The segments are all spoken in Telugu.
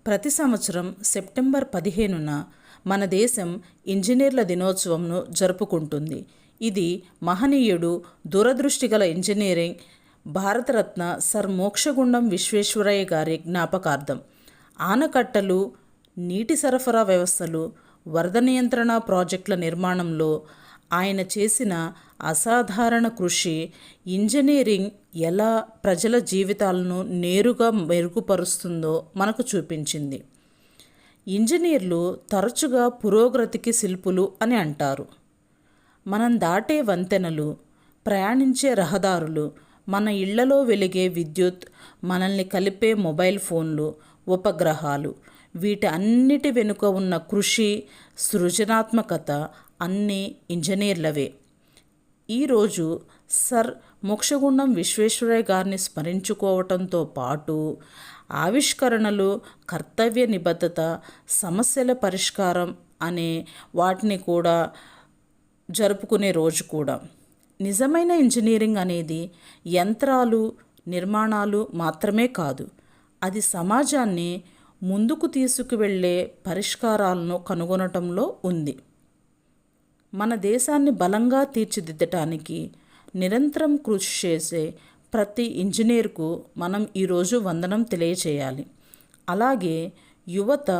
ప్రతి సంవత్సరం సెప్టెంబర్ 15న మన దేశం ఇంజనీర్ల దినోత్సవంను జరుపుకుంటుంది. ఇది మహనీయుడు, దూరదృష్టిగల ఇంజనీరింగ్ భారతరత్న సర్ మోక్షగుండం విశ్వేశ్వరయ్య గారి జ్ఞాపకార్థం. ఆనకట్టలు, నీటి సరఫరా వ్యవస్థలు, వరద నియంత్రణ ప్రాజెక్టుల నిర్మాణంలో ఆయన చేసిన అసాధారణ కృషి ఇంజనీరింగ్ ఎలా ప్రజల జీవితాలను నేరుగా మెరుగుపరుస్తుందో మనకు చూపించింది. ఇంజనీర్లు తరచుగా పురోగతికి శిల్పులు అని అంటారు. మనం దాటే వంతెనలు, ప్రయాణించే రహదారులు, మన ఇళ్లలో వెలిగే విద్యుత్, మనల్ని కలిపే మొబైల్ ఫోన్లు, ఉపగ్రహాలు, వీటి అన్నిటి వెనుక ఉన్న కృషి, సృజనాత్మకత అన్నీ ఇంజనీర్లవే. ఈరోజు సర్ మోక్షగుండం విశ్వేశ్వరయ్య గారిని స్మరించుకోవటంతో పాటు ఆవిష్కరణలు, కర్తవ్య నిబద్ధత, సమస్యల పరిష్కారం అనే వాటిని కూడా జరుపుకునే రోజు కూడా. నిజమైన ఇంజనీరింగ్ అనేది యంత్రాలు, నిర్మాణాలు మాత్రమే కాదు. అది సమాజాన్ని ముందుకు తీసుకువెళ్ళే పరిష్కారాలను కనుగొనటంలో ఉంది. మన దేశాన్ని బలంగా తీర్చిదిద్దటానికి నిరంతరం కృషి చేసే ప్రతి ఇంజనీర్కు మనం ఈరోజు వందనం తెలియచేయాలి. అలాగే యువత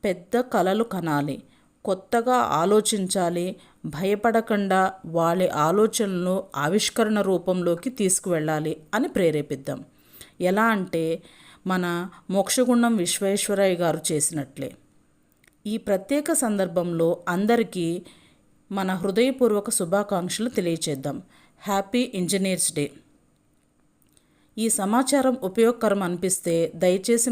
పెద్ద కలలు కనాలి, కొత్తగా ఆలోచించాలి, భయపడకుండా వాళ్ళ ఆలోచనలను ఆవిష్కరణ రూపంలోకి తీసుకువెళ్ళాలి అని ప్రేరేపిద్దాం. ఎలా అంటే మన మోక్షగుండం విశ్వేశ్వరయ్య గారు చేసినట్లే. ఈ ప్రత్యేక సందర్భంలో అందరికీ మన హృదయపూర్వక శుభాకాంక్షలు తెలియచేద్దాం. Happy engineers day. ఈ సమాచారం ఉపయోగకరం అనిపిస్తే దయచేసి